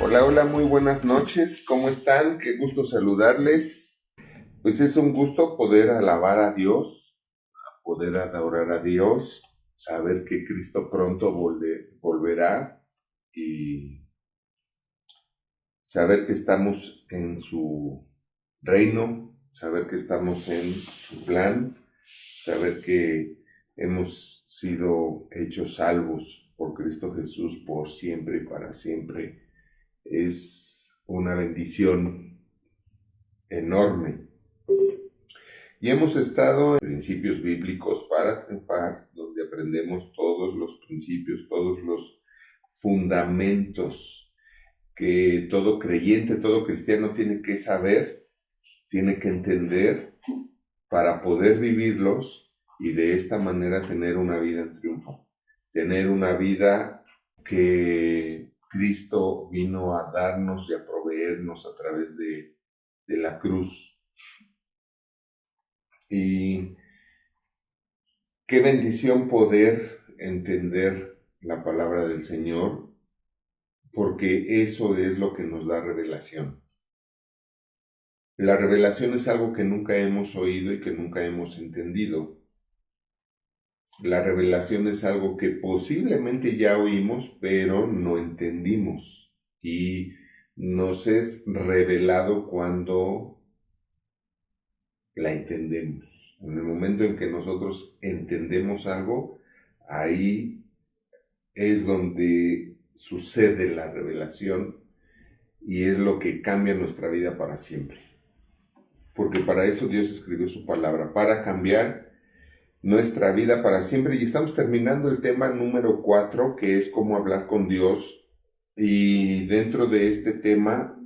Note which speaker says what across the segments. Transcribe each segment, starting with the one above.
Speaker 1: Hola, hola, muy buenas noches. ¿Cómo están? Qué gusto saludarles. Pues es un gusto poder alabar a Dios, poder adorar a Dios, saber que Cristo pronto volverá y saber que estamos en su reino, saber que estamos en su plan, saber que hemos sido hechos salvos por Cristo Jesús por siempre y para siempre. Es una bendición enorme. Y hemos estado en principios bíblicos para triunfar, donde aprendemos todos los principios, todos los fundamentos que todo creyente, todo cristiano tiene que saber, tiene que entender para poder vivirlos y de esta manera tener una vida en triunfo, tener una vida que Cristo vino a darnos y a proveernos a través de la cruz. Y qué bendición poder entender la palabra del Señor, porque eso es lo que nos da revelación. La revelación es algo que nunca hemos oído y que nunca hemos entendido. La revelación es algo que posiblemente ya oímos, pero no entendimos. Y nos es revelado cuando la entendemos. En el momento en que nosotros entendemos algo, ahí es donde sucede la revelación y es lo que cambia nuestra vida para siempre. Porque para eso Dios escribió su palabra, para cambiar nuestra vida para siempre. Y estamos terminando el tema número 4, que es cómo hablar con Dios. Y dentro de este tema,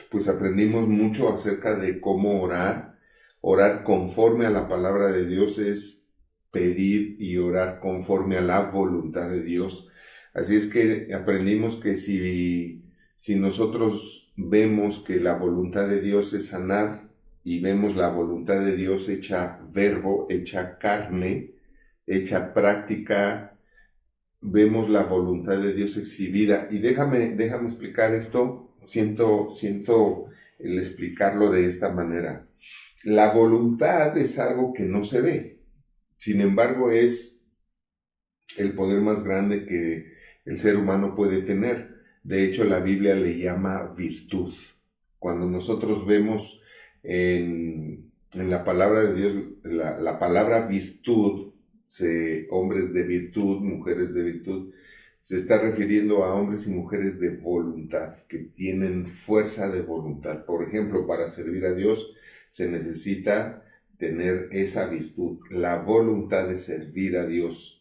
Speaker 1: pues aprendimos mucho acerca de cómo orar. Orar conforme a la palabra de Dios es pedir y orar conforme a la voluntad de Dios. Así es que aprendimos que si nosotros vemos que la voluntad de Dios es sanar y vemos la voluntad de Dios hecha verbo, hecha carne, hecha práctica, vemos la voluntad de Dios exhibida. Y déjame explicar esto, siento el explicarlo de esta manera. La voluntad es algo que no se ve, sin embargo es el poder más grande que el ser humano puede tener. De hecho, la Biblia le llama virtud. Cuando nosotros vemos en la palabra de Dios, la palabra virtud, hombres de virtud, mujeres de virtud, se está refiriendo a hombres y mujeres de voluntad, que tienen fuerza de voluntad. Por ejemplo, para servir a Dios se necesita tener esa virtud, la voluntad de servir a Dios.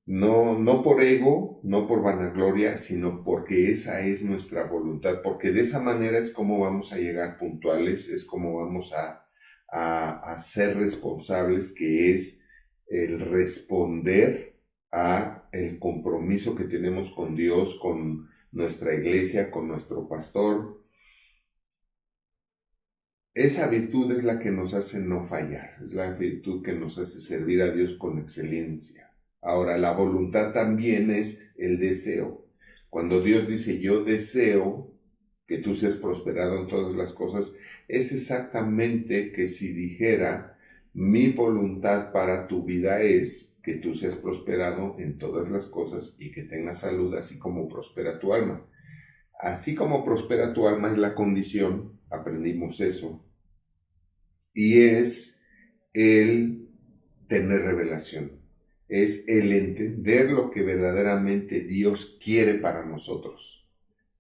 Speaker 1: No por ego, no por vanagloria, sino porque esa es nuestra voluntad, porque de esa manera es como vamos a llegar puntuales, es como vamos a ser responsables, que es el responder a el compromiso que tenemos con Dios, con nuestra iglesia, con nuestro pastor. Esa virtud es la que nos hace no fallar, es la virtud que nos hace servir a Dios con excelencia. Ahora, la voluntad también es el deseo. Cuando Dios dice, yo deseo que tú seas prosperado en todas las cosas, es exactamente que si dijera, mi voluntad para tu vida es que tú seas prosperado en todas las cosas y que tengas salud, así como prospera tu alma. Así como prospera tu alma es la condición, aprendimos eso, y es el tener revelación. Es el entender lo que verdaderamente Dios quiere para nosotros,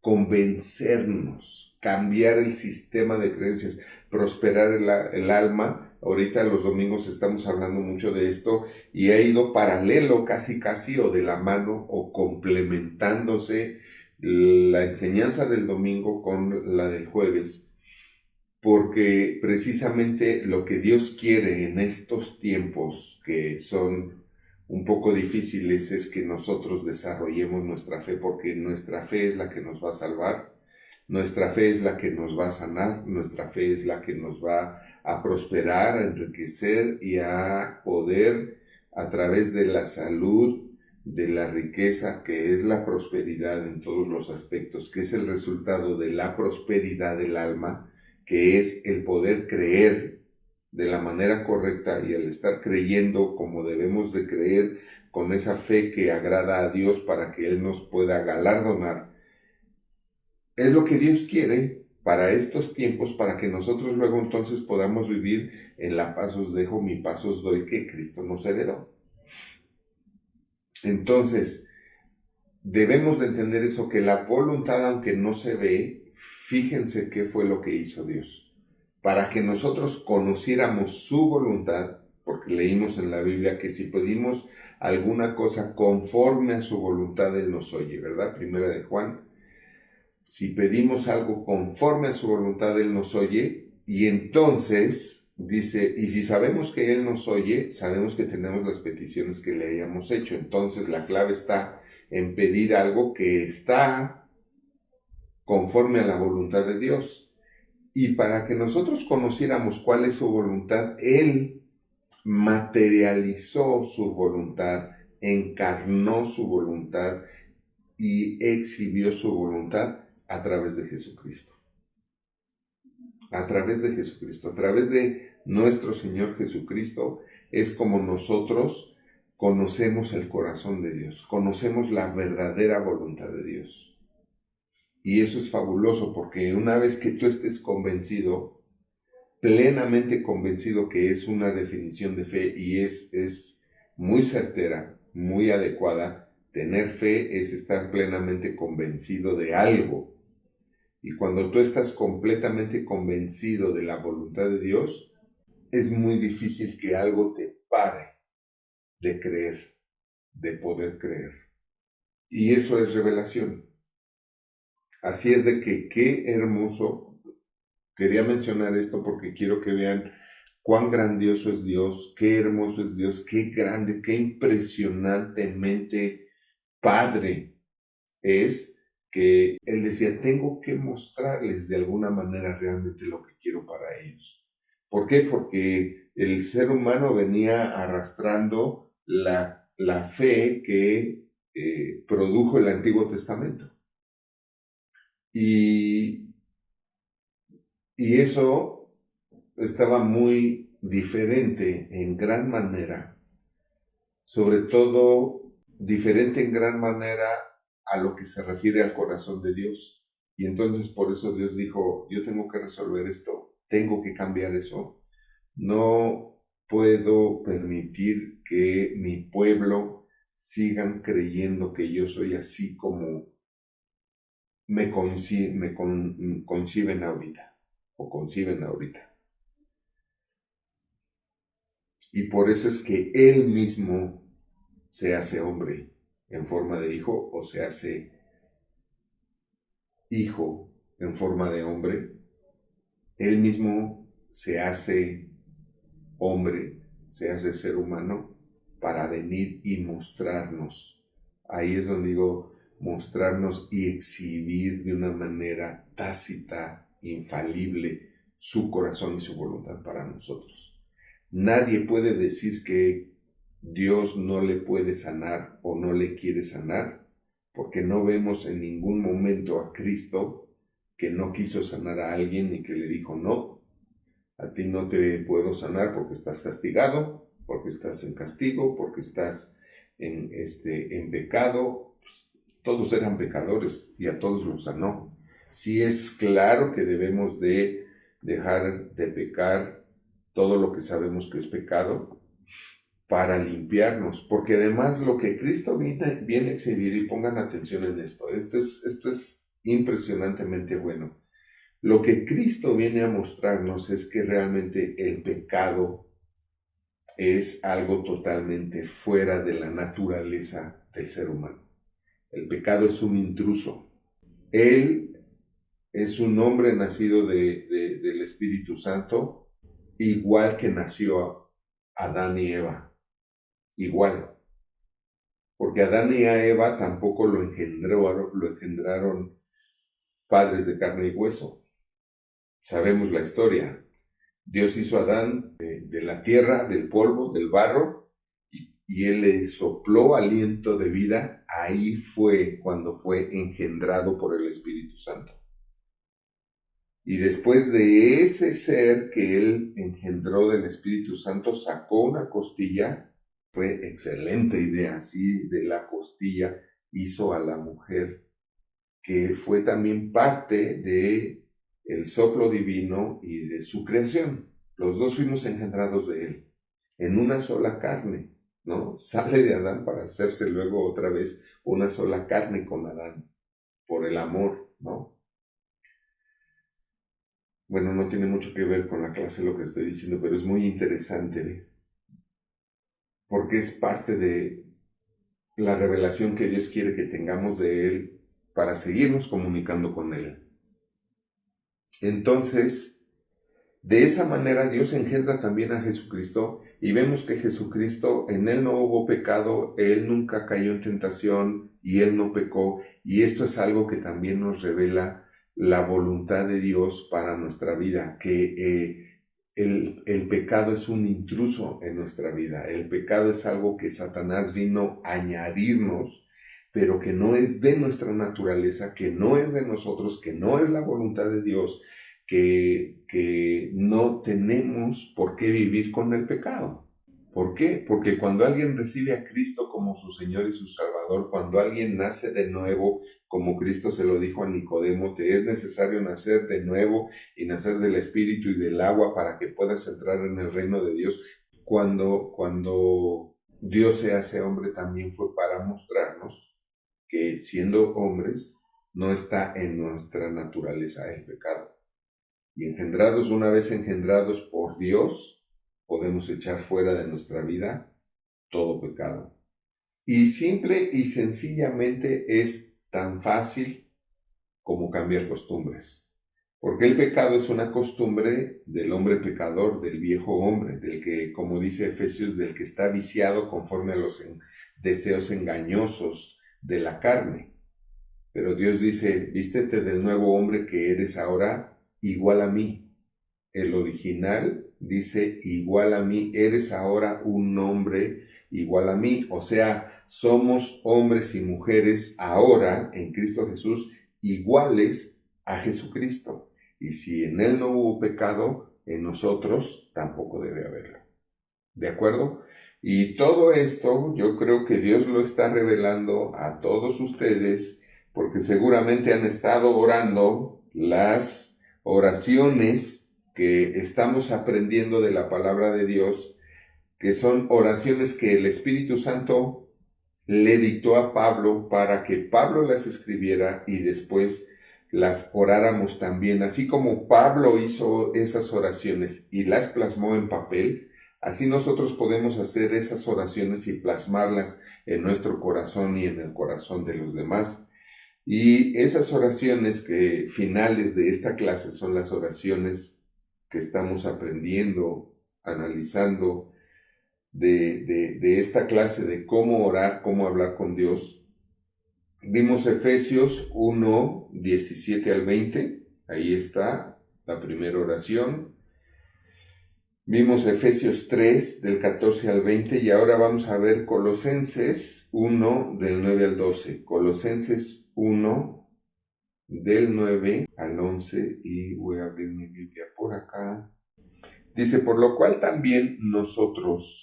Speaker 1: convencernos, cambiar el sistema de creencias, prosperar el alma. Ahorita los domingos estamos hablando mucho de esto y ha ido paralelo casi o de la mano o complementándose la enseñanza del domingo con la del jueves, porque precisamente lo que Dios quiere en estos tiempos que son un poco difíciles es que nosotros desarrollemos nuestra fe, porque nuestra fe es la que nos va a salvar, nuestra fe es la que nos va a sanar, nuestra fe es la que nos va a prosperar, a enriquecer y a poder, a través de la salud, de la riqueza, que es la prosperidad en todos los aspectos, que es el resultado de la prosperidad del alma, que es el poder creer de la manera correcta y el estar creyendo como debemos de creer, con esa fe que agrada a Dios para que Él nos pueda galardonar. Es lo que Dios quiere para estos tiempos, para que nosotros luego entonces podamos vivir en la paz os dejo, mi paz os doy, que Cristo nos heredó. Entonces, debemos de entender eso, que la voluntad, aunque no se ve, fíjense qué fue lo que hizo Dios. Para que nosotros conociéramos su voluntad, porque leímos en la Biblia que si pedimos alguna cosa conforme a su voluntad, Él nos oye, ¿verdad? Primera de Juan. Si pedimos algo conforme a su voluntad, Él nos oye. Y entonces dice, y si sabemos que Él nos oye, sabemos que tenemos las peticiones que le hayamos hecho. Entonces la clave está en pedir algo que está conforme a la voluntad de Dios. Y para que nosotros conociéramos cuál es su voluntad, Él materializó su voluntad, encarnó su voluntad y exhibió su voluntad a través de Jesucristo. A través de Jesucristo, a través de nuestro Señor Jesucristo, es como nosotros conocemos el corazón de Dios, conocemos la verdadera voluntad de Dios. Y eso es fabuloso, porque una vez que tú estés convencido, plenamente convencido, que es una definición de fe y es muy certera, muy adecuada. Tener fe es estar plenamente convencido de algo. Y cuando tú estás completamente convencido de la voluntad de Dios, es muy difícil que algo te pare de creer, de poder creer. Y eso es revelación. Así es de que qué hermoso. Quería mencionar esto porque quiero que vean cuán grandioso es Dios, qué hermoso es Dios, qué grande, qué impresionantemente Padre es, que Él decía, tengo que mostrarles de alguna manera realmente lo que quiero para ellos. ¿Por qué? Porque el ser humano venía arrastrando la fe que produjo el Antiguo Testamento. Y eso estaba muy diferente en gran manera, sobre todo diferente en gran manera a lo que se refiere al corazón de Dios. Y entonces por eso Dios dijo, yo tengo que resolver esto, tengo que cambiar eso. No puedo permitir que mi pueblo sigan creyendo que yo soy así como me conciben ahorita, o conciben ahorita. Y por eso es que Él mismo se hace hombre en forma de hijo, o se hace hijo en forma de hombre. Él mismo se hace hombre, se hace ser humano para venir y mostrarnos. Ahí es donde digo, mostrarnos y exhibir de una manera tácita, infalible, su corazón y su voluntad para nosotros. Nadie puede decir que Dios no le puede sanar o no le quiere sanar, porque no vemos en ningún momento a Cristo que no quiso sanar a alguien y que le dijo, no, a ti no te puedo sanar porque estás castigado, porque estás en castigo, porque estás en pecado. Pues, todos eran pecadores y a todos los sanó. Sí es claro que debemos de dejar de pecar todo lo que sabemos que es pecado para limpiarnos, porque además lo que Cristo viene a exhibir, y pongan atención en esto es impresionantemente bueno. Lo que Cristo viene a mostrarnos es que realmente el pecado es algo totalmente fuera de la naturaleza del ser humano. El pecado es un intruso. Él es un hombre nacido del Espíritu Santo, igual que nació Adán y Eva. Igual. Porque Adán y a Eva tampoco lo engendraron padres de carne y hueso. Sabemos la historia. Dios hizo a Adán de la tierra, del polvo, del barro, y y Él le sopló aliento de vida, ahí fue cuando fue engendrado por el Espíritu Santo. Y después de ese ser que Él engendró del Espíritu Santo, sacó una costilla. Fue excelente idea, así de la costilla hizo a la mujer, que fue también parte de el soplo divino y de su creación. Los dos fuimos engendrados de Él, en una sola carne, ¿no? Sale de Adán para hacerse luego otra vez una sola carne con Adán, por el amor, ¿no? Bueno, no tiene mucho que ver con la clase lo que estoy diciendo, pero es muy interesante, porque es parte de la revelación que Dios quiere que tengamos de Él para seguirnos comunicando con Él. Entonces, de esa manera Dios engendra también a Jesucristo y vemos que Jesucristo, en Él no hubo pecado, Él nunca cayó en tentación y Él no pecó, y esto es algo que también nos revela la voluntad de Dios para nuestra vida, que el pecado es un intruso en nuestra vida. El pecado es algo que Satanás vino a añadirnos, pero que no es de nuestra naturaleza, que no es de nosotros, que no es la voluntad de Dios, que no tenemos por qué vivir con el pecado. ¿Por qué? Porque cuando alguien recibe a Cristo como su Señor y su Salvador, cuando alguien nace de nuevo, como Cristo se lo dijo a Nicodemo, te es necesario nacer de nuevo y nacer del Espíritu y del agua para que puedas entrar en el reino de Dios. Cuando Dios se hace hombre, también fue para mostrarnos que siendo hombres no está en nuestra naturaleza el pecado. Y una vez engendrados por Dios, podemos echar fuera de nuestra vida todo pecado. Y simple y sencillamente es tan fácil como cambiar costumbres. Porque el pecado es una costumbre del hombre pecador, del viejo hombre, del que, como dice Efesios, del que está viciado conforme a los deseos engañosos de la carne. Pero Dios dice, vístete del nuevo hombre que eres ahora igual a mí. El original dice igual a mí, eres ahora un hombre igual a mí. O sea, somos hombres y mujeres ahora en Cristo Jesús iguales a Jesucristo. Y si en Él no hubo pecado, en nosotros tampoco debe haberlo. ¿De acuerdo? Y todo esto yo creo que Dios lo está revelando a todos ustedes porque seguramente han estado orando las oraciones que estamos aprendiendo de la palabra de Dios, que son oraciones que el Espíritu Santo le dictó a Pablo para que Pablo las escribiera y después las oráramos también. Así como Pablo hizo esas oraciones y las plasmó en papel, así nosotros podemos hacer esas oraciones y plasmarlas en nuestro corazón y en el corazón de los demás. Y esas oraciones que finales de esta clase son las oraciones que estamos aprendiendo, analizando de esta clase de cómo orar, cómo hablar con Dios. Vimos Efesios 1, 17 al 20, ahí está la primera oración. Vimos Efesios 3, del 14 al 20, y ahora vamos a ver Colosenses 1, del 9 al 12. Colosenses 1, del 9 al 11, y voy a abrir mi Biblia por acá. Dice, por lo cual también nosotros,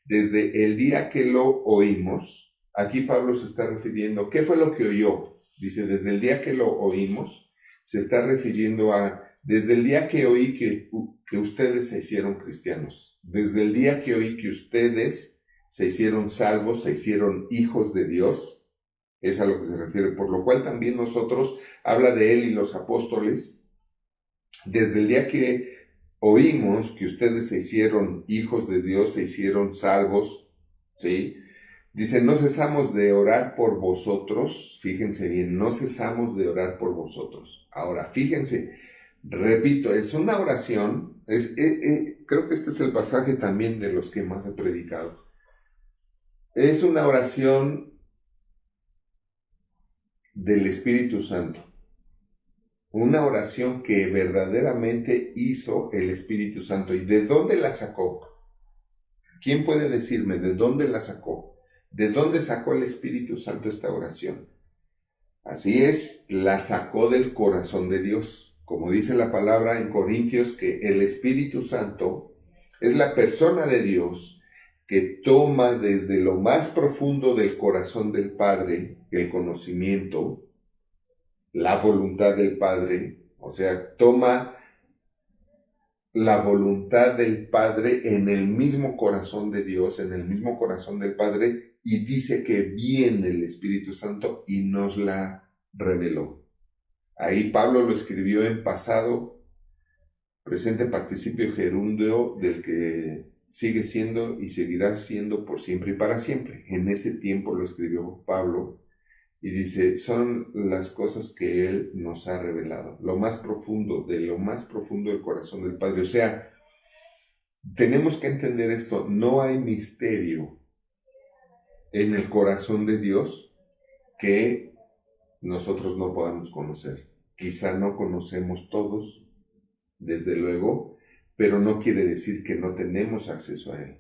Speaker 1: desde el día que lo oímos, aquí Pablo se está refiriendo, ¿qué fue lo que oyó? Dice, desde el día que lo oímos, se está refiriendo a, desde el día que oí que ustedes se hicieron cristianos, desde el día que oí que ustedes se hicieron salvos, se hicieron hijos de Dios, es a lo que se refiere, por lo cual también nosotros, habla de él y los apóstoles, desde el día que oímos que ustedes se hicieron hijos de Dios, se hicieron salvos, ¿sí? Dice, no cesamos de orar por vosotros, fíjense bien, no cesamos de orar por vosotros. Ahora, fíjense, repito, es una oración, creo que este es el pasaje también de los que más he predicado. Es una oración del Espíritu Santo. Una oración que verdaderamente hizo el Espíritu Santo. ¿Y de dónde la sacó? ¿Quién puede decirme de dónde la sacó? ¿De dónde sacó el Espíritu Santo esta oración? Así es, la sacó del corazón de Dios. Como dice la palabra en Corintios, que el Espíritu Santo es la persona de Dios que toma desde lo más profundo del corazón del Padre el conocimiento, la voluntad del Padre, o sea, toma la voluntad del Padre en el mismo corazón de Dios, en el mismo corazón del Padre, y dice que viene el Espíritu Santo y nos la reveló. Ahí Pablo lo escribió en pasado, presente participio gerundio, del que sigue siendo y seguirá siendo por siempre y para siempre. En ese tiempo lo escribió Pablo y dice, son las cosas que Él nos ha revelado, lo más profundo, de lo más profundo del corazón del Padre. O sea, tenemos que entender esto, no hay misterio en el corazón de Dios que nosotros no podamos conocer. Quizá no conocemos todos, desde luego, pero no quiere decir que no tenemos acceso a Él.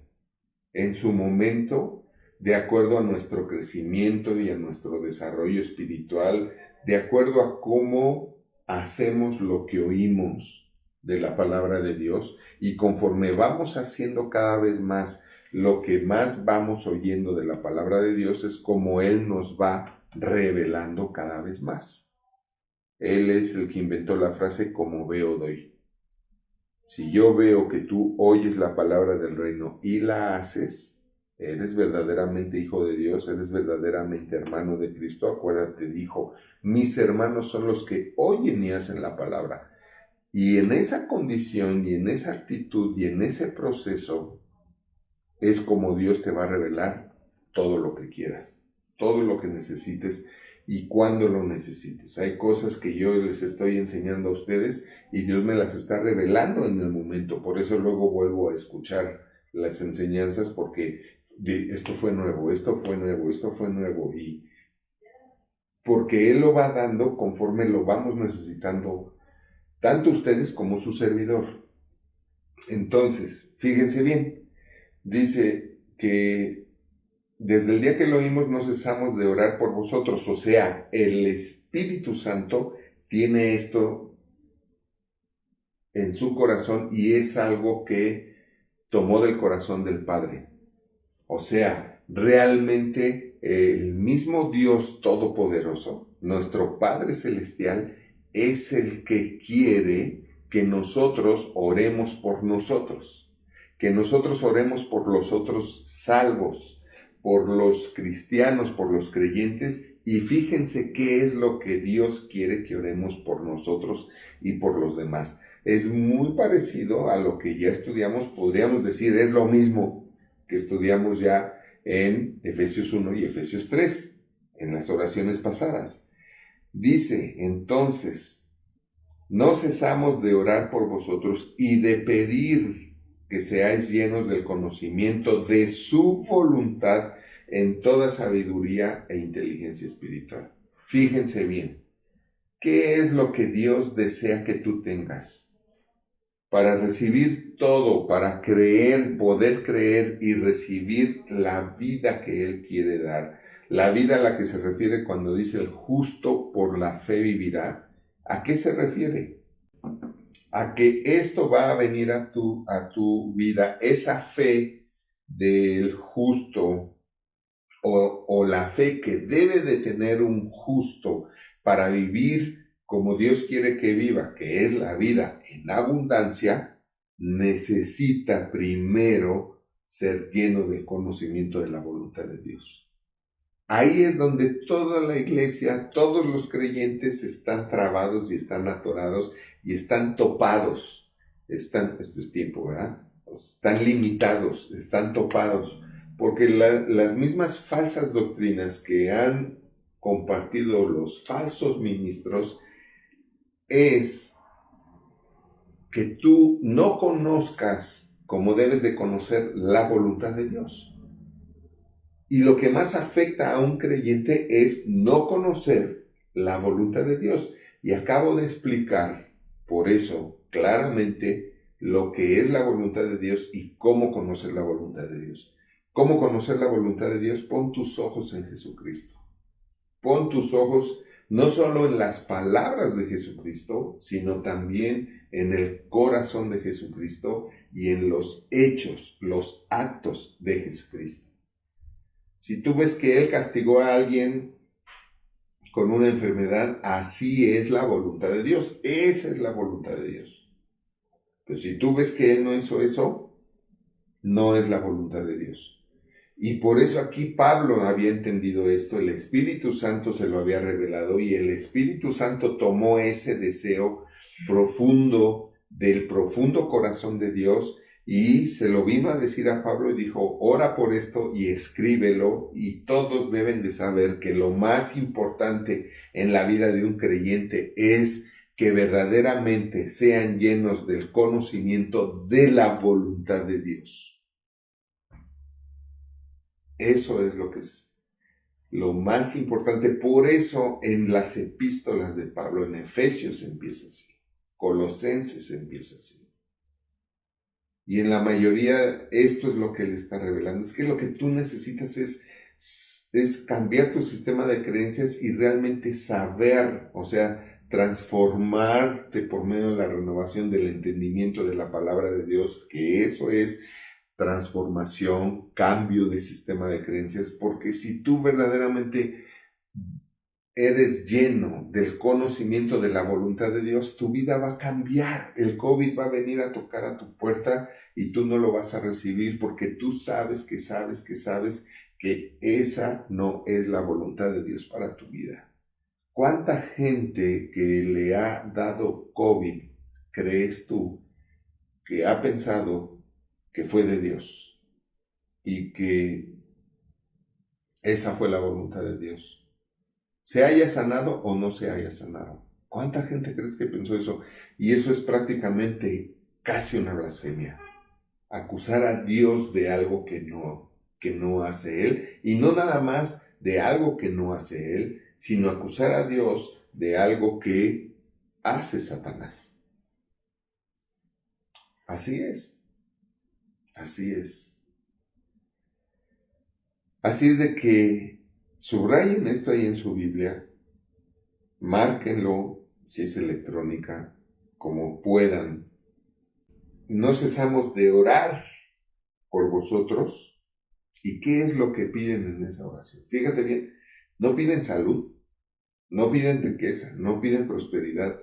Speaker 1: En su momento, de acuerdo a nuestro crecimiento y a nuestro desarrollo espiritual, de acuerdo a cómo hacemos lo que oímos de la palabra de Dios, y conforme vamos haciendo cada vez más lo que más vamos oyendo de la palabra de Dios, es como Él nos va revelando cada vez más. Él es el que inventó la frase como veo doy. Si yo veo que tú oyes la palabra del reino y la haces, eres verdaderamente hijo de Dios, eres verdaderamente hermano de Cristo. Acuérdate, dijo, mis hermanos son los que oyen y hacen la palabra. Y en esa condición y en esa actitud y en ese proceso es como Dios te va a revelar todo lo que quieras, todo lo que necesites y cuando lo necesites. Hay cosas que yo les estoy enseñando a ustedes y Dios me las está revelando en el momento. Por eso luego vuelvo a escuchar las enseñanzas, porque esto fue nuevo, esto fue nuevo, esto fue nuevo, y porque Él lo va dando conforme lo vamos necesitando, tanto ustedes como su servidor. Entonces, fíjense bien, dice que desde el día que lo oímos no cesamos de orar por vosotros. O sea, el Espíritu Santo tiene esto en su corazón y es algo que tomó del corazón del Padre. O sea, realmente el mismo Dios Todopoderoso, nuestro Padre Celestial, es el que quiere que nosotros oremos por nosotros, que nosotros oremos por los otros salvos, por los cristianos, por los creyentes, y fíjense qué es lo que Dios quiere que oremos por nosotros y por los demás. Es muy parecido a lo que ya estudiamos, podríamos decir, es lo mismo que estudiamos ya en Efesios 1 y Efesios 3, en las oraciones pasadas. Dice, entonces, no cesamos de orar por vosotros y de pedir que seáis llenos del conocimiento de su voluntad en toda sabiduría e inteligencia espiritual. Fíjense bien, ¿qué es lo que Dios desea que tú tengas? Para recibir todo, para creer, poder creer y recibir la vida que Él quiere dar. La vida a la que se refiere cuando dice el justo por la fe vivirá. ¿A qué se refiere? A que esto va a venir a tu vida, esa fe del justo o la fe que debe de tener un justo para vivir como Dios quiere que viva, que es la vida en abundancia, necesita primero ser lleno del conocimiento de la voluntad de Dios. Ahí es donde toda la iglesia, todos los creyentes están trabados y están atorados y están topados. Esto es tiempo, ¿verdad? Están limitados, están topados, porque las mismas falsas doctrinas que han compartido los falsos ministros es que tú no conozcas como debes de conocer la voluntad de Dios. Y lo que más afecta a un creyente es no conocer la voluntad de Dios. Y acabo de explicar, por eso, claramente, lo que es la voluntad de Dios y cómo conocer la voluntad de Dios. ¿Cómo conocer la voluntad de Dios? Pon tus ojos en Jesucristo. Pon tus ojos no solo en las palabras de Jesucristo, sino también en el corazón de Jesucristo y en los hechos, los actos de Jesucristo. Si tú ves que Él castigó a alguien con una enfermedad, así es la voluntad de Dios. Esa es la voluntad de Dios. Pero si tú ves que Él no hizo eso, no es la voluntad de Dios. Y por eso aquí Pablo había entendido esto, el Espíritu Santo se lo había revelado y el Espíritu Santo tomó ese deseo profundo del profundo corazón de Dios y se lo vino a decir a Pablo y dijo, ora por esto y escríbelo, y todos deben de saber que lo más importante en la vida de un creyente es que verdaderamente sean llenos del conocimiento de la voluntad de Dios. Eso es lo que es lo más importante. Por eso en las epístolas de Pablo, en Efesios empieza así, Colosenses empieza así. Y en la mayoría esto es lo que él está revelando. Es que lo que tú necesitas es cambiar tu sistema de creencias y realmente saber, o sea, transformarte por medio de la renovación del entendimiento de la palabra de Dios, que eso es transformación, cambio de sistema de creencias, porque si tú verdaderamente eres lleno del conocimiento de la voluntad de Dios, tu vida va a cambiar. El COVID va a venir a tocar a tu puerta y tú no lo vas a recibir porque tú sabes que esa no es la voluntad de Dios para tu vida. ¿Cuánta gente que le ha dado COVID crees tú que ha pensado que fue de Dios y que esa fue la voluntad de Dios? Se haya sanado o no se haya sanado. ¿Cuánta gente crees que pensó eso? Y eso es prácticamente casi una blasfemia. Acusar a Dios de algo que no hace Él. Y no nada más de algo que no hace Él, sino acusar a Dios de algo que hace Satanás. Así es. Así es. Así es de que subrayen esto ahí en su Biblia, márquenlo si es electrónica, como puedan. No cesamos de orar por vosotros. ¿Y qué es lo que piden en esa oración? Fíjate bien, no piden salud, no piden riqueza, no piden prosperidad.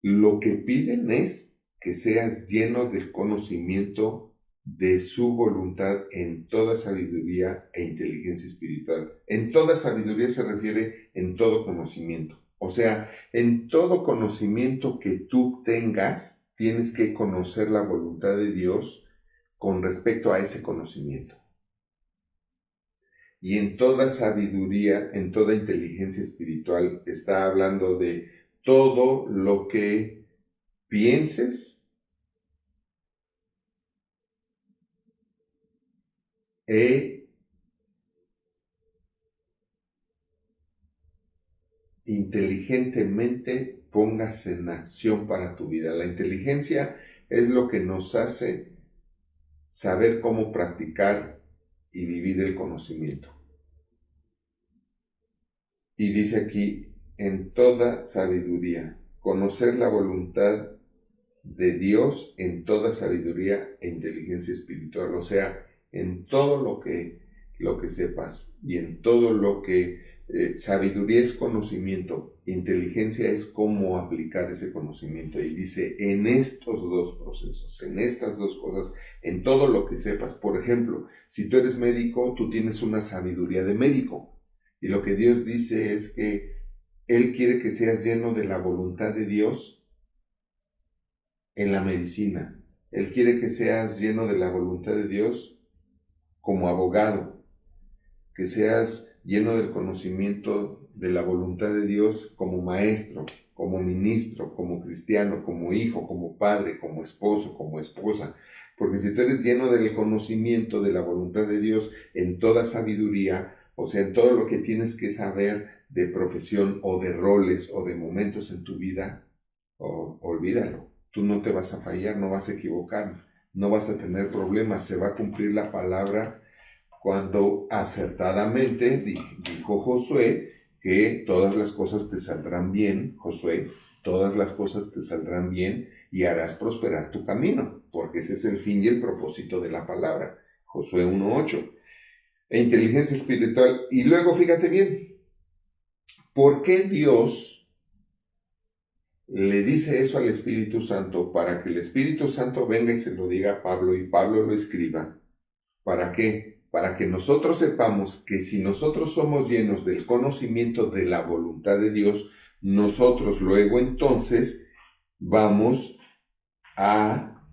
Speaker 1: Lo que piden es que seas lleno del conocimiento de su voluntad en toda sabiduría e inteligencia espiritual. En toda sabiduría se refiere en todo conocimiento. O sea, en todo conocimiento que tú tengas, tienes que conocer la voluntad de Dios con respecto a ese conocimiento. Y en toda sabiduría, en toda inteligencia espiritual, está hablando de todo lo que pienses, inteligentemente pongas en acción para tu vida. La inteligencia es lo que nos hace saber cómo practicar y vivir el conocimiento. Y dice aquí, en toda sabiduría, conocer la voluntad de Dios en toda sabiduría e inteligencia espiritual. O sea, en todo lo que sepas y en todo lo que sabiduría es conocimiento, inteligencia es cómo aplicar ese conocimiento. Y dice, en estos dos procesos, en estas dos cosas, en todo lo que sepas. Por ejemplo, si tú eres médico, tú tienes una sabiduría de médico. Y lo que Dios dice es que Él quiere que seas lleno de la voluntad de Dios en la medicina. Él quiere que seas lleno de la voluntad de Dios como abogado, que seas lleno del conocimiento de la voluntad de Dios como maestro, como ministro, como cristiano, como hijo, como padre, como esposo, como esposa. Porque si tú eres lleno del conocimiento de la voluntad de Dios en toda sabiduría, o sea, en todo lo que tienes que saber de profesión o de roles o de momentos en tu vida, olvídalo. tú no te vas a fallar, no vas a equivocar, no vas a tener problemas, se va a cumplir la palabra cuando acertadamente dijo Josué que todas las cosas te saldrán bien, Josué, todas las cosas te saldrán bien y harás prosperar tu camino, porque ese es el fin y el propósito de la palabra. Josué 1:8. E inteligencia espiritual. Y luego fíjate bien, ¿por qué Dios le dice eso al Espíritu Santo? Para que el Espíritu Santo venga y se lo diga a Pablo y Pablo lo escriba. ¿Para qué? Para que nosotros sepamos que si nosotros somos llenos del conocimiento de la voluntad de Dios, nosotros luego entonces vamos a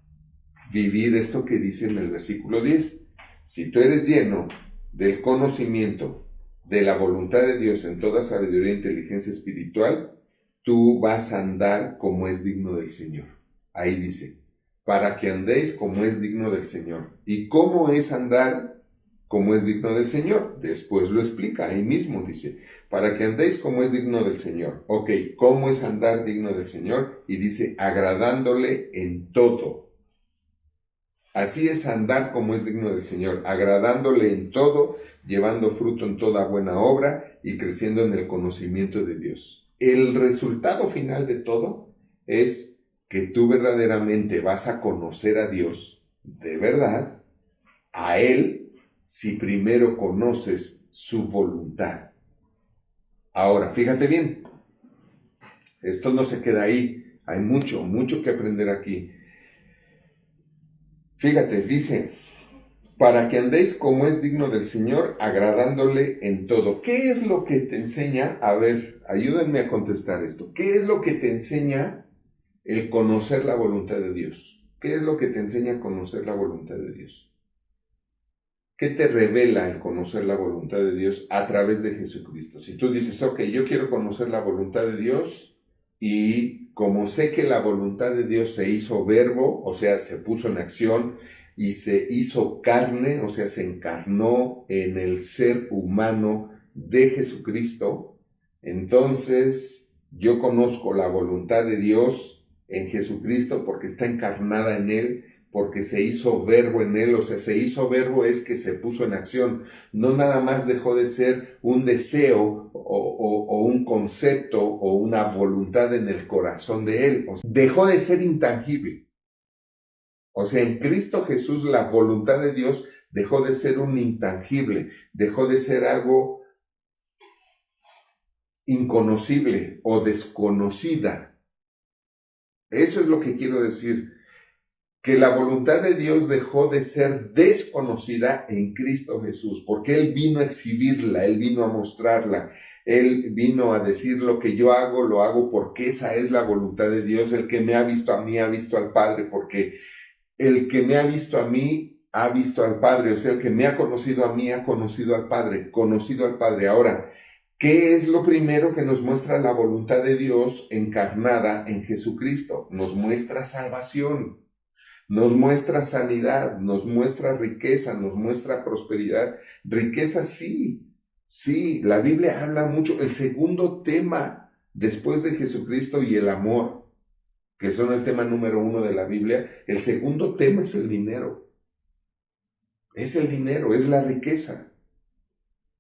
Speaker 1: vivir esto que dice en el versículo 10. Si tú eres lleno del conocimiento de la voluntad de Dios en toda sabiduría e inteligencia espiritual, tú vas a andar como es digno del Señor. Ahí dice, para que andéis como es digno del Señor. ¿Y cómo es andar como es digno del Señor? Después lo explica, ahí mismo dice, para que andéis como es digno del Señor. Ok, ¿cómo es andar digno del Señor? Y dice, agradándole en todo. Así es andar como es digno del Señor, agradándole en todo, llevando fruto en toda buena obra y creciendo en el conocimiento de Dios. El resultado final de todo es que tú verdaderamente vas a conocer a Dios de verdad, a Él, si primero conoces su voluntad. Ahora, fíjate bien, esto no se queda ahí, hay mucho que aprender aquí. Fíjate, dice, para que andéis como es digno del Señor, agradándole en todo. ¿Qué es lo que te enseña? A ver, ayúdenme a contestar esto. ¿Qué es lo que te enseña el conocer la voluntad de Dios? ¿Qué es lo que te enseña a conocer la voluntad de Dios? ¿Qué te revela el conocer la voluntad de Dios a través de Jesucristo? Si tú dices, ok, yo quiero conocer la voluntad de Dios y como sé que la voluntad de Dios se hizo verbo, o sea, se puso en acción y se hizo carne, o sea, se encarnó en el ser humano de Jesucristo, entonces yo conozco la voluntad de Dios en Jesucristo porque está encarnada en Él, porque se hizo verbo en Él, o sea, se hizo verbo es que se puso en acción, no nada más dejó de ser un deseo o un concepto o una voluntad en el corazón de Él, o sea, dejó de ser intangible. O sea, en Cristo Jesús la voluntad de Dios dejó de ser un intangible, dejó de ser algo inconocible o desconocida. Eso es lo que quiero decir. Que la voluntad de Dios dejó de ser desconocida en Cristo Jesús, porque Él vino a exhibirla, Él vino a mostrarla, Él vino a decir lo que yo hago, lo hago porque esa es la voluntad de Dios. El que me ha visto a mí ha visto al Padre, porque el que me ha visto a mí ha visto al Padre, o sea, el que me ha conocido a mí ha conocido al Padre, conocido al Padre. Ahora, ¿qué es lo primero que nos muestra la voluntad de Dios encarnada en Jesucristo? Nos muestra salvación. Nos muestra sanidad, nos muestra riqueza, nos muestra prosperidad. Riqueza sí, sí, la Biblia habla mucho. El segundo tema después de Jesucristo y el amor, que son el tema número 1 de la Biblia, el segundo tema es el dinero. Es el dinero, es la riqueza.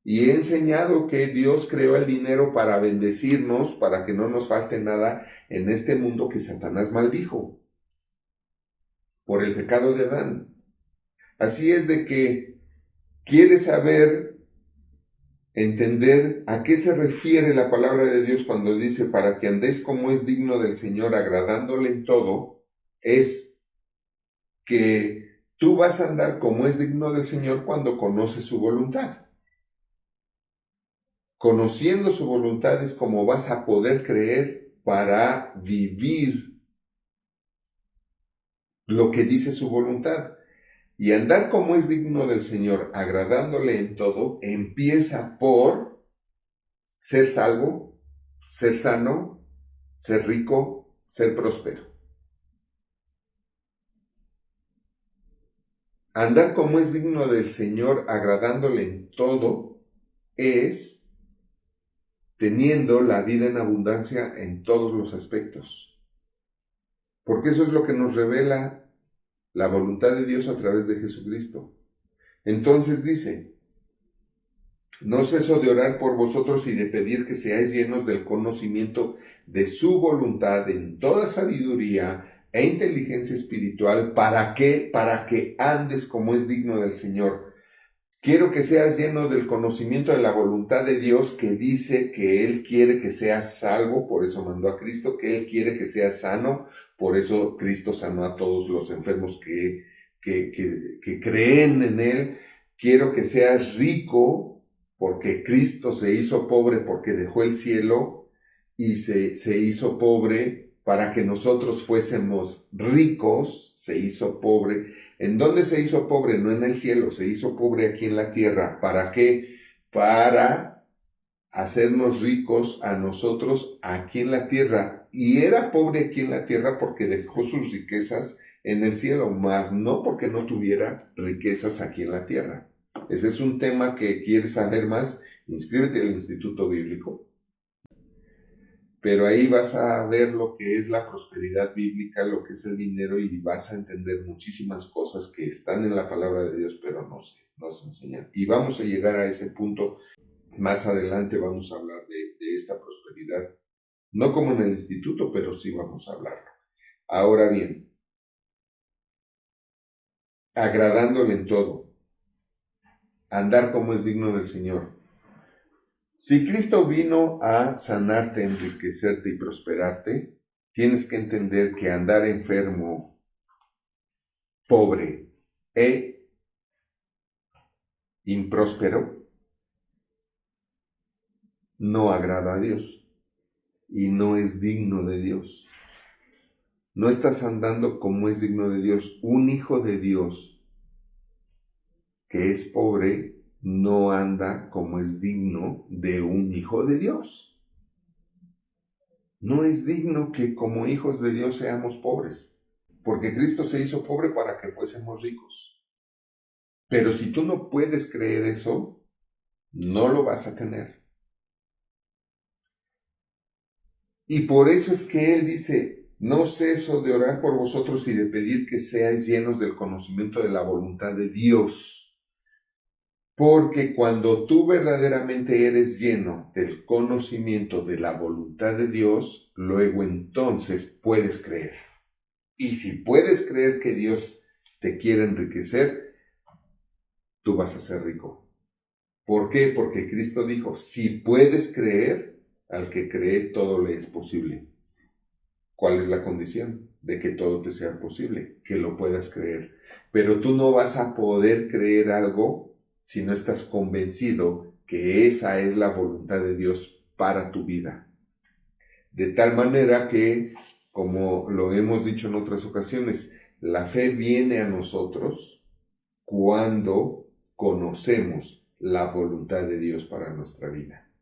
Speaker 1: Y he enseñado que Dios creó el dinero para bendecirnos, para que no nos falte nada en este mundo que Satanás maldijo por el pecado de Adán. Así es de que quieres saber, entender a qué se refiere la palabra de Dios cuando dice para que andéis como es digno del Señor, agradándole en todo, es que tú vas a andar como es digno del Señor cuando conoces su voluntad. Conociendo su voluntad es como vas a poder creer para vivir lo que dice su voluntad. Y andar como es digno del Señor, agradándole en todo, empieza por ser salvo, ser sano, ser rico, ser próspero. Andar como es digno del Señor, agradándole en todo, es teniendo la vida en abundancia en todos los aspectos. porque eso es lo que nos revela la voluntad de Dios a través de Jesucristo. Entonces dice, no ceso de orar por vosotros y de pedir que seáis llenos del conocimiento de su voluntad en toda sabiduría e inteligencia espiritual. ¿Para qué? Para que andes como es digno del Señor. Quiero que seas lleno del conocimiento de la voluntad de Dios, que dice que Él quiere que seas salvo, por eso mandó a Cristo, que Él quiere que seas sano, por eso Cristo sanó a todos los enfermos que creen en Él. Quiero que seas rico, porque Cristo se hizo pobre porque dejó el cielo y se hizo pobre para que nosotros fuésemos ricos, se hizo pobre. ¿En dónde se hizo pobre? No en el cielo, se hizo pobre aquí en la tierra. ¿Para qué? Para hacernos ricos a nosotros aquí en la tierra. Y era pobre aquí en la tierra porque dejó sus riquezas en el cielo, mas no porque no tuviera riquezas aquí en la tierra. Ese es un tema que quieres saber más, inscríbete al Instituto Bíblico. Pero ahí vas a ver lo que es la prosperidad bíblica, lo que es el dinero, y vas a entender muchísimas cosas que están en la palabra de Dios, pero no se enseñan. Y vamos a llegar a ese punto. Más adelante vamos a hablar de esta prosperidad. No como en el instituto, pero sí vamos a hablarlo. Ahora bien, agradándole en todo, andar como es digno del Señor. Si Cristo vino a sanarte, enriquecerte y prosperarte, tienes que entender que andar enfermo, pobre e impróspero no agrada a Dios y no es digno de Dios. No estás andando como es digno de Dios. Un hijo de Dios que es pobre no anda como es digno de un hijo de Dios. No es digno que como hijos de Dios seamos pobres, porque Cristo se hizo pobre para que fuésemos ricos. Pero si tú no puedes creer eso, no lo vas a tener. Y por eso es que Él dice, no ceso de orar por vosotros y de pedir que seáis llenos del conocimiento de la voluntad de Dios. Porque cuando tú verdaderamente eres lleno del conocimiento de la voluntad de Dios, luego entonces puedes creer. Y si puedes creer que Dios te quiere enriquecer, tú vas a ser rico. ¿Por qué? Porque Cristo dijo, si puedes creer, al que cree todo le es posible. ¿Cuál es la condición? De que todo te sea posible, que lo puedas creer. Pero tú no vas a poder creer algo si no estás convencido que esa es la voluntad de Dios para tu vida. De tal manera que, como lo hemos dicho en otras ocasiones, la fe viene a nosotros cuando conocemos la voluntad de Dios para nuestra vida.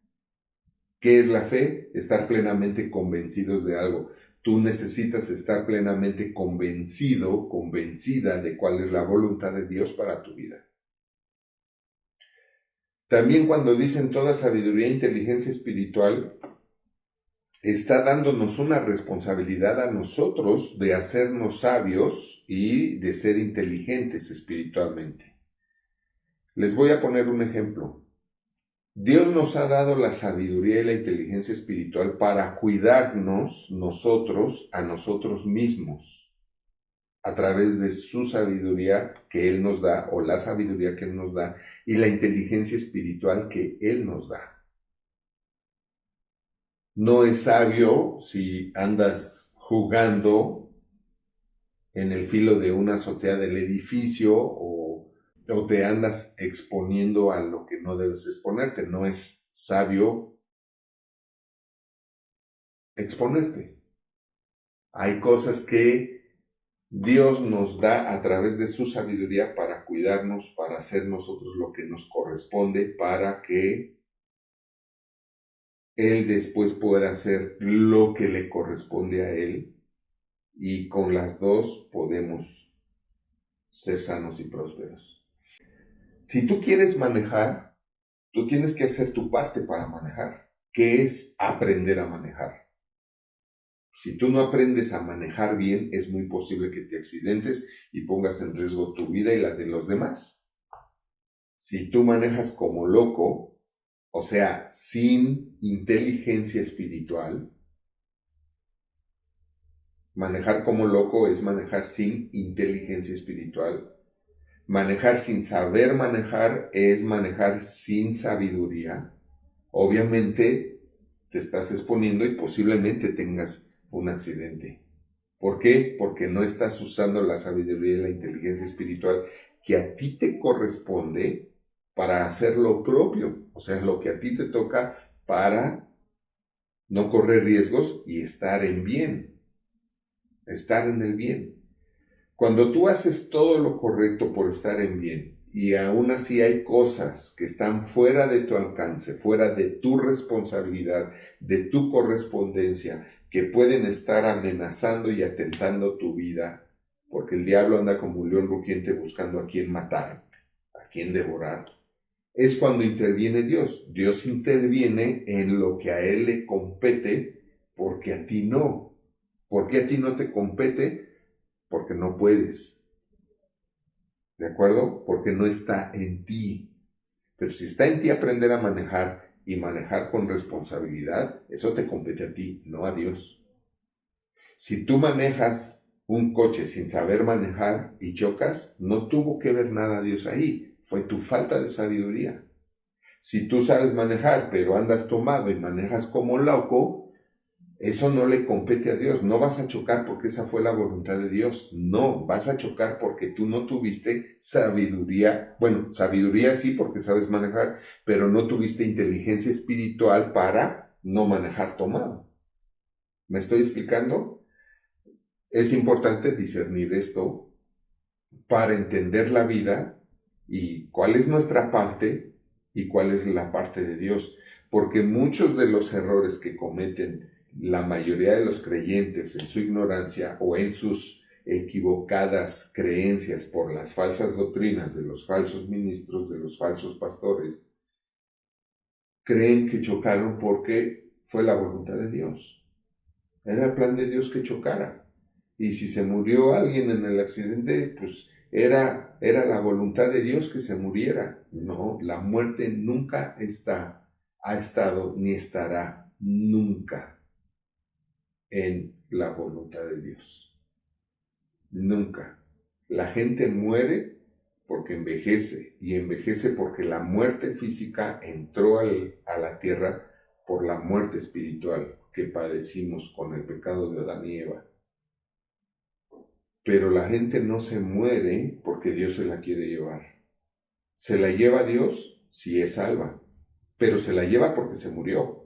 Speaker 1: ¿Qué es la fe? Estar plenamente convencidos de algo. Tú necesitas estar plenamente convencido, convencida de cuál es la voluntad de Dios para tu vida. También cuando dicen toda sabiduría e inteligencia espiritual, está dándonos una responsabilidad a nosotros de hacernos sabios y de ser inteligentes espiritualmente. Les voy a poner un ejemplo. Dios nos ha dado la sabiduría y la inteligencia espiritual para cuidarnos nosotros a nosotros mismos a través de su sabiduría que Él nos da, o la sabiduría que Él nos da, y la inteligencia espiritual que Él nos da. No es sabio si andas jugando en el filo de una azotea del edificio o te andas exponiendo a lo que no debes exponerte. No es sabio exponerte. Hay cosas que Dios nos da a través de su sabiduría para cuidarnos, para hacer nosotros lo que nos corresponde, para que Él después pueda hacer lo que le corresponde a Él, y con las dos podemos ser sanos y prósperos. Si tú quieres manejar, tú tienes que hacer tu parte para manejar, que es aprender a manejar. Si tú no aprendes a manejar bien, es muy posible que te accidentes y pongas en riesgo tu vida y la de los demás. Si tú manejas como loco, o sea, sin inteligencia espiritual, manejar como loco es manejar sin inteligencia espiritual. Manejar sin saber manejar es manejar sin sabiduría. Obviamente te estás exponiendo y posiblemente tengas un accidente. ¿Por qué? Porque no estás usando la sabiduría y la inteligencia espiritual que a ti te corresponde para hacer lo propio. O sea, lo que a ti te toca para no correr riesgos y estar en bien. Estar en el bien. Cuando tú haces todo lo correcto por estar en bien y aún así hay cosas que están fuera de tu alcance, fuera de tu responsabilidad, de tu correspondencia, que pueden estar amenazando y atentando tu vida, porque el diablo anda como un león rugiente buscando a quién matar, a quién devorar, es cuando interviene Dios. Dios interviene en lo que a él le compete, porque a ti no. ¿Por qué a ti no te compete? Porque no puedes, ¿de acuerdo? Porque no está en ti. Pero si está en ti aprender a manejar y manejar con responsabilidad, eso te compete a ti, no a Dios. Si tú manejas un coche sin saber manejar y chocas, no tuvo que ver nada Dios ahí, fue tu falta de sabiduría. Si tú sabes manejar, pero andas tomado y manejas como loco, eso no le compete a Dios. No vas a chocar porque esa fue la voluntad de Dios. No, vas a chocar porque tú no tuviste sabiduría. Bueno, sabiduría sí porque sabes manejar, pero no tuviste inteligencia espiritual para no manejar tomado. ¿Me estoy explicando? Es importante discernir esto para entender la vida y cuál es nuestra parte y cuál es la parte de Dios. Porque muchos de los errores que cometen la mayoría de los creyentes en su ignorancia o en sus equivocadas creencias por las falsas doctrinas de los falsos ministros, de los falsos pastores, creen que chocaron porque fue la voluntad de Dios. Era el plan de Dios que chocara. Y si se murió alguien en el accidente, pues era la voluntad de Dios que se muriera. No, la muerte nunca ha estado ni estará nunca en la voluntad de Dios. Nunca. La gente muere porque envejece y envejece porque la muerte física entró a la tierra por la muerte espiritual que padecimos con el pecado de Adán y Eva. Pero la gente no se muere porque Dios se la quiere llevar. ¿Se la lleva Dios? Sí, es salva, pero se la lleva porque se murió.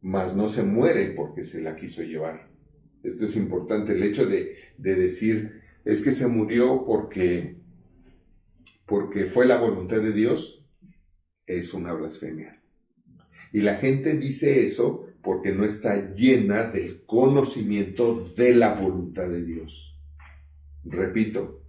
Speaker 1: Mas no se muere porque se la quiso llevar. Esto es importante, el hecho de decir, es que se murió porque fue la voluntad de Dios, es una blasfemia. Y la gente dice eso porque no está llena del conocimiento de la voluntad de Dios. Repito,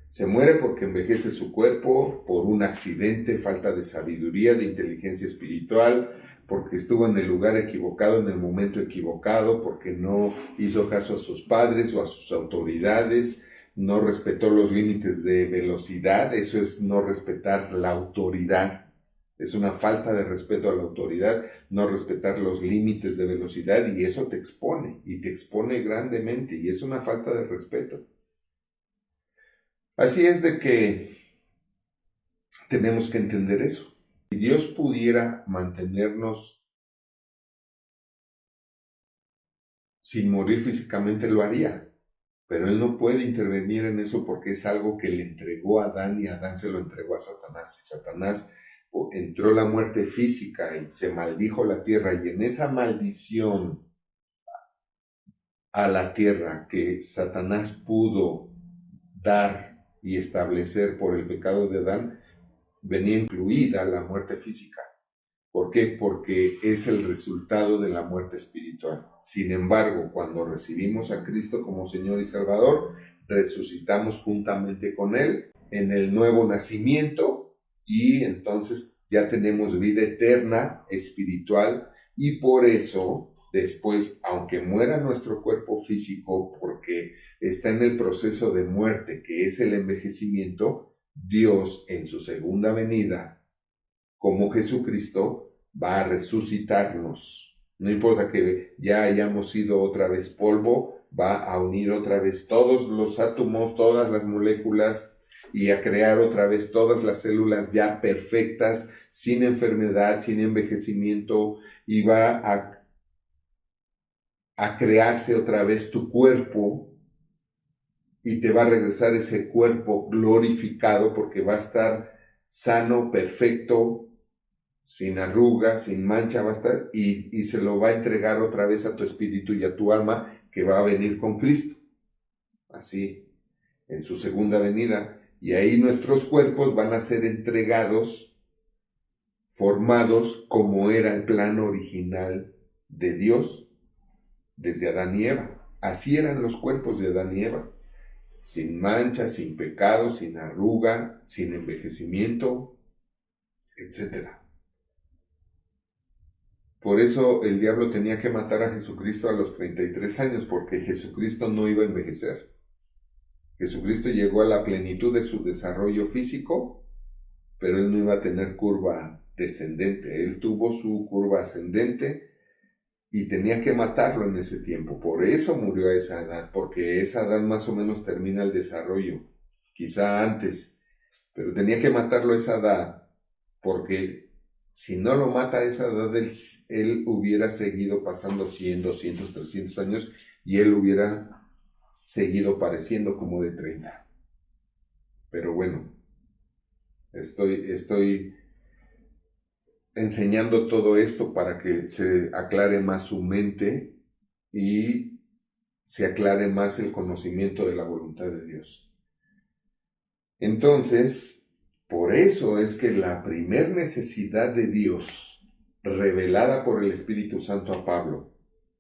Speaker 1: se muere porque envejece su cuerpo, por un accidente, falta de sabiduría, de inteligencia espiritual, porque estuvo en el lugar equivocado, en el momento equivocado, porque no hizo caso a sus padres o a sus autoridades, no respetó los límites de velocidad. Eso es no respetar la autoridad. Es una falta de respeto a la autoridad, no respetar los límites de velocidad, y eso te expone, y te expone grandemente, y es una falta de respeto. Así es de que tenemos que entender eso. Si Dios pudiera mantenernos sin morir físicamente, lo haría. Pero Él no puede intervenir en eso porque es algo que le entregó a Adán y Adán se lo entregó a Satanás. Y Satanás entró la muerte física y se maldijo la tierra. Y en esa maldición a la tierra que Satanás pudo dar y establecer por el pecado de Adán, venía incluida la muerte física. ¿Por qué? Porque es el resultado de la muerte espiritual. Sin embargo, cuando recibimos a Cristo como Señor y Salvador, resucitamos juntamente con Él en el nuevo nacimiento y entonces ya tenemos vida eterna espiritual Y por eso, después, aunque muera nuestro cuerpo físico, porque está en el proceso de muerte, que es el envejecimiento, Dios en su segunda venida, como Jesucristo, va a resucitarnos. No importa que ya hayamos sido otra vez polvo, va a unir otra vez todos los átomos, todas las moléculas y a crear otra vez todas las células ya perfectas, sin enfermedad, sin envejecimiento, y va a crearse otra vez tu cuerpo y te va a regresar ese cuerpo glorificado porque va a estar sano, perfecto, sin arruga, sin mancha, va a estar, y se lo va a entregar otra vez a tu espíritu y a tu alma que va a venir con Cristo. Así, en su segunda venida. Y ahí nuestros cuerpos van a ser entregados, formados como era el plan original de Dios desde Adán y Eva. Así eran los cuerpos de Adán y Eva. Sin mancha, sin pecado, sin arruga, sin envejecimiento, etc. Por eso el diablo tenía que matar a Jesucristo a los 33 años, porque Jesucristo no iba a envejecer. Jesucristo llegó a la plenitud de su desarrollo físico, pero él no iba a tener curva descendente. Él tuvo su curva ascendente y tenía que matarlo en ese tiempo. Por eso murió a esa edad, porque esa edad más o menos termina el desarrollo, quizá antes, pero tenía que matarlo a esa edad, porque si no lo mata a esa edad, él hubiera seguido pasando 100, 200, 300 años y él hubiera seguido pareciendo como de 30. Pero bueno, estoy enseñando todo esto para que se aclare más su mente y se aclare más el conocimiento de la voluntad de Dios. Entonces, por eso es que la primer necesidad de Dios, revelada por el Espíritu Santo a Pablo,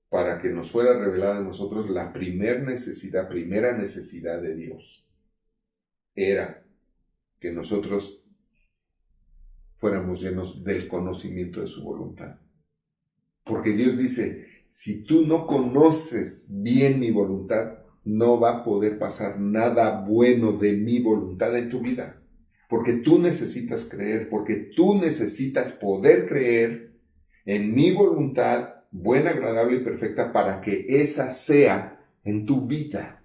Speaker 1: para que nos fuera revelada a nosotros, la primera necesidad de Dios, era que nosotros fuéramos llenos del conocimiento de su voluntad. Porque Dios dice, si tú no conoces bien mi voluntad, no va a poder pasar nada bueno de mi voluntad en tu vida. Porque tú necesitas creer, porque tú necesitas poder creer en mi voluntad buena, agradable y perfecta para que esa sea en tu vida.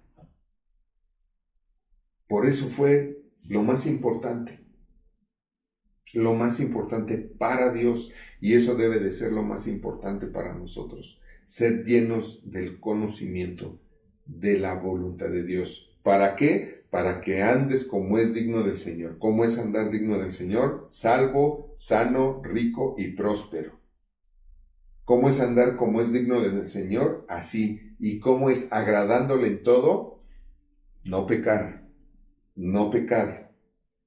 Speaker 1: Por eso fue lo más importante para Dios, y eso debe de ser lo más importante para nosotros, ser llenos del conocimiento de la voluntad de Dios. ¿Para qué? Para que andes como es digno del Señor. ¿Cómo es andar digno del Señor? Salvo, sano, rico y próspero. ¿Cómo es andar como es digno del Señor? Así. ¿Y cómo es agradándole en todo? No pecar. No pecar.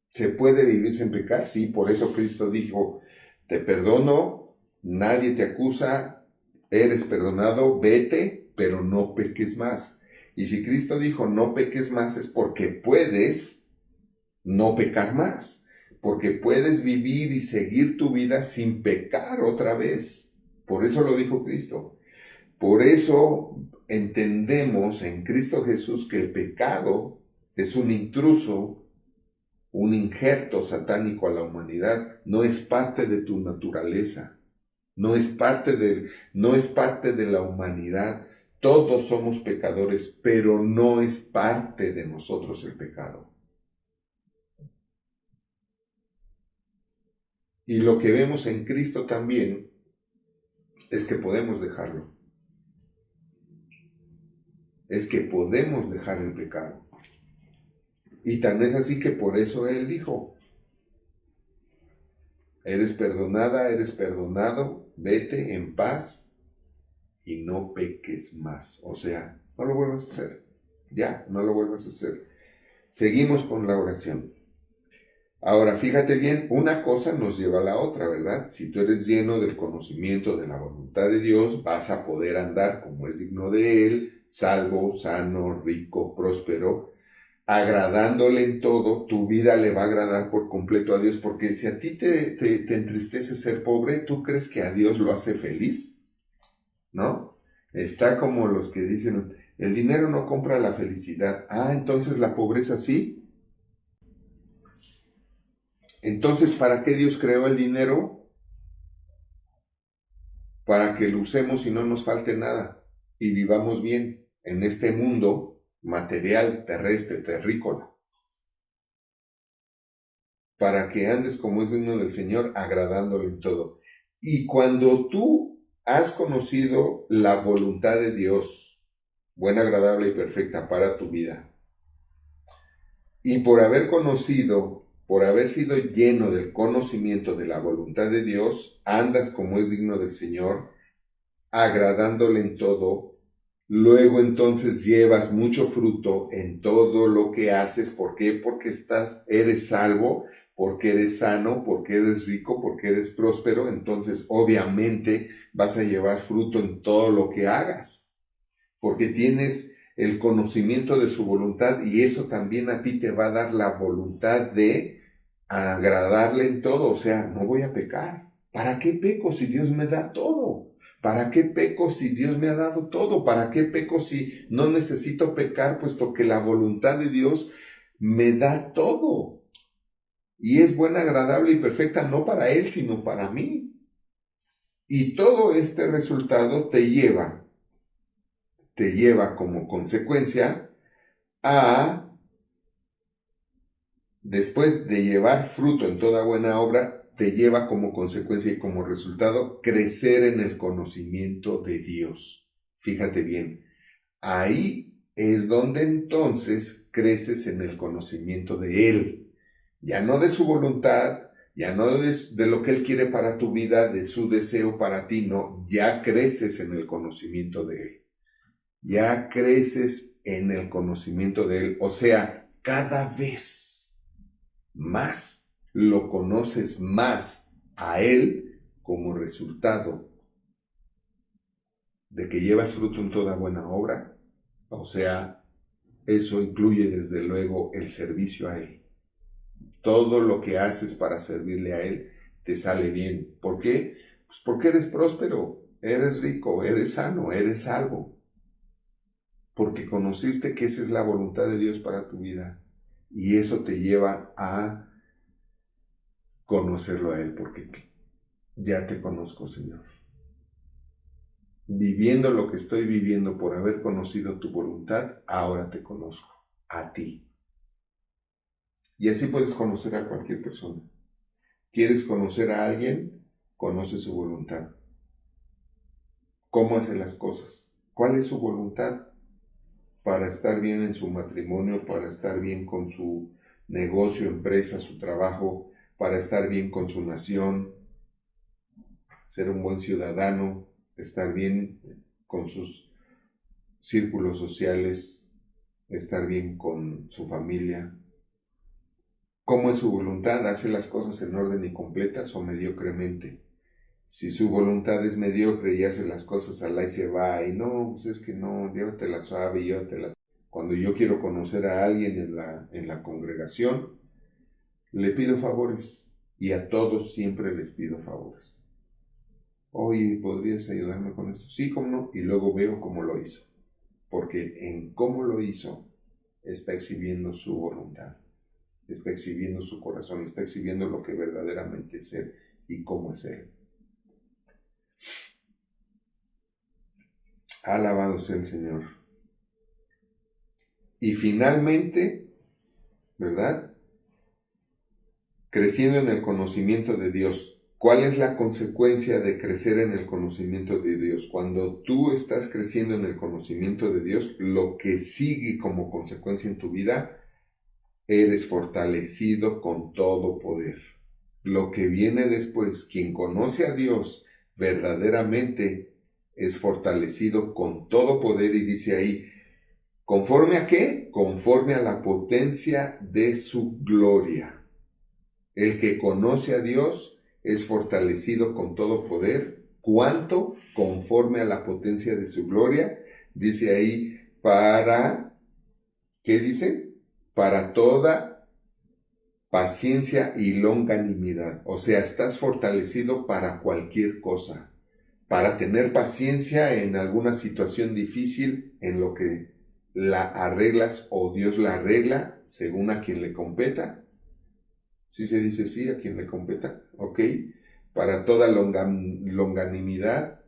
Speaker 1: ¿Se puede vivir sin pecar? Sí, por eso Cristo dijo, te perdono, nadie te acusa, eres perdonado, vete, pero no peques más. Y si Cristo dijo no peques más es porque puedes no pecar más, porque puedes vivir y seguir tu vida sin pecar otra vez. Por eso lo dijo Cristo. Por eso entendemos en Cristo Jesús que el pecado es un intruso, un injerto satánico a la humanidad, no es parte de tu naturaleza, no es parte de la humanidad. Todos somos pecadores, pero no es parte de nosotros el pecado. Y lo que vemos en Cristo también es que podemos dejarlo. Es que podemos dejar el pecado. Y tan es así que por eso Él dijo, eres perdonada, eres perdonado, vete en paz y no peques más. O sea, no lo vuelvas a hacer. Ya, no lo vuelvas a hacer. Seguimos con la oración. Ahora, fíjate bien, una cosa nos lleva a la otra, ¿verdad? Si tú eres lleno del conocimiento de la voluntad de Dios, vas a poder andar como es digno de Él, salvo, sano, rico, próspero, agradándole en todo. Tu vida le va a agradar por completo a Dios, porque si a ti te entristece ser pobre, ¿tú crees que a Dios lo hace feliz? ¿no? Está como los que dicen, el dinero no compra la felicidad. Ah, entonces la pobreza sí. Entonces, ¿para qué Dios creó el dinero? Para que lo usemos y no nos falte nada y vivamos bien en este mundo material, terrestre, terrícola. Para que andes como es digno del Señor, agradándole en todo. Y cuando tú has conocido la voluntad de Dios, buena, agradable y perfecta para tu vida, y por haber conocido, por haber sido lleno del conocimiento de la voluntad de Dios, andas como es digno del Señor, agradándole en todo, luego entonces llevas mucho fruto en todo lo que haces. ¿Por qué? Porque eres salvo, porque eres sano, porque eres rico, porque eres próspero. Entonces obviamente vas a llevar fruto en todo lo que hagas, porque tienes el conocimiento de su voluntad y eso también a ti te va a dar la voluntad de agradarle en todo. O sea, no voy a pecar. ¿Para qué peco si Dios me da todo? ¿Para qué peco si Dios me ha dado todo? ¿Para qué peco si no necesito pecar, puesto que la voluntad de Dios me da todo? Y es buena, agradable y perfecta no para Él, sino para mí. Y todo este resultado te lleva como consecuencia a, después de llevar fruto en toda buena obra, te lleva como consecuencia y como resultado crecer en el conocimiento de Dios. Fíjate bien, ahí es donde entonces creces en el conocimiento de Él, ya no de su voluntad, ya no de lo que Él quiere para tu vida, de su deseo para ti, no, ya creces en el conocimiento de Él. Ya creces en el conocimiento de Él. O sea, cada vez más lo conoces más a Él como resultado de que llevas fruto en toda buena obra. O sea, eso incluye desde luego el servicio a Él. Todo lo que haces para servirle a Él te sale bien. ¿Por qué? Pues porque eres próspero, eres rico, eres sano, eres salvo. Porque conociste que esa es la voluntad de Dios para tu vida. Y eso te lleva a conocerlo a Él, porque ya te conozco, Señor. Viviendo lo que estoy viviendo por haber conocido tu voluntad, ahora te conozco, a ti. Y así puedes conocer a cualquier persona. ¿Quieres conocer a alguien? Conoce su voluntad. ¿Cómo hace las cosas? ¿Cuál es su voluntad? Para estar bien en su matrimonio, para estar bien con su negocio, empresa, su trabajo, para estar bien con su nación, ser un buen ciudadano, estar bien con sus círculos sociales, estar bien con su familia. ¿Cómo es su voluntad? ¿Hace las cosas en orden y completas o mediocremente? Si su voluntad es mediocre y hace las cosas al y se va, y no, pues es que no, llévatela suave, llévatela. Cuando yo quiero conocer a alguien en la congregación, le pido favores y a todos siempre les pido favores. Oye, ¿podrías ayudarme con esto? Sí, cómo no, y luego veo cómo lo hizo, porque en cómo lo hizo está exhibiendo su voluntad, está exhibiendo su corazón, está exhibiendo lo que verdaderamente es Él y cómo es Él. Alabado sea el Señor. Y finalmente, ¿verdad? Creciendo en el conocimiento de Dios. ¿Cuál es la consecuencia de crecer en el conocimiento de Dios? Cuando tú estás creciendo en el conocimiento de Dios, lo que sigue como consecuencia en tu vida, eres fortalecido con todo poder. Lo que viene después, quien conoce a Dios verdaderamente es fortalecido con todo poder, y dice ahí, ¿conforme a qué? Conforme a la potencia de su gloria. El que conoce a Dios es fortalecido con todo poder. ¿Cuánto? Conforme a la potencia de su gloria. Dice ahí, ¿qué dice? Para toda paciencia y longanimidad. O sea, estás fortalecido para cualquier cosa. para tener paciencia en alguna situación difícil en lo que la arreglas o Dios la arregla según a quien le competa. ¿Sí se dice sí, a quien le competa? ¿Ok? Para toda longanimidad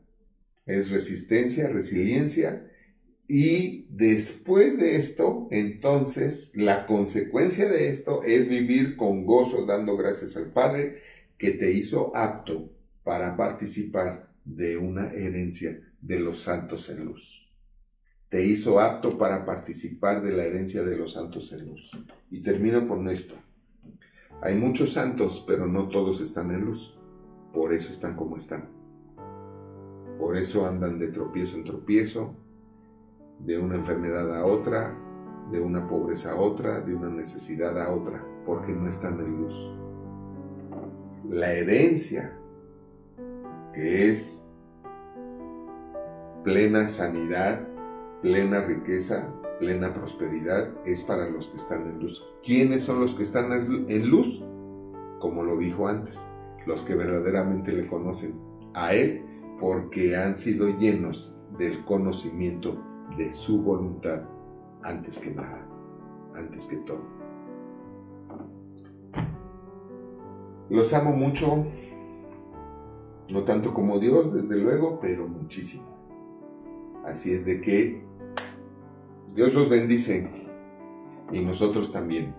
Speaker 1: es resistencia, resiliencia. Y después de esto, entonces, la consecuencia de esto es vivir con gozo, dando gracias al Padre que te hizo apto para participar de una herencia de los santos en luz. Te hizo apto para participar de la herencia de los santos en luz. Y termino con esto. Hay muchos santos, pero no todos están en luz. Por eso están como están. Por eso andan de tropiezo en tropiezo, de una enfermedad a otra, de una pobreza a otra, de una necesidad a otra, porque no están en luz. La herencia, que es plena sanidad, plena riqueza, plena prosperidad, es para los que están en luz. ¿Quiénes son los que están en luz? Como lo dijo antes, los que verdaderamente le conocen a Él, porque han sido llenos del conocimiento de su voluntad antes que nada, antes que todo. Los amo mucho, no tanto como Dios, desde luego, pero muchísimo. Así es de que Dios los bendice y nosotros también.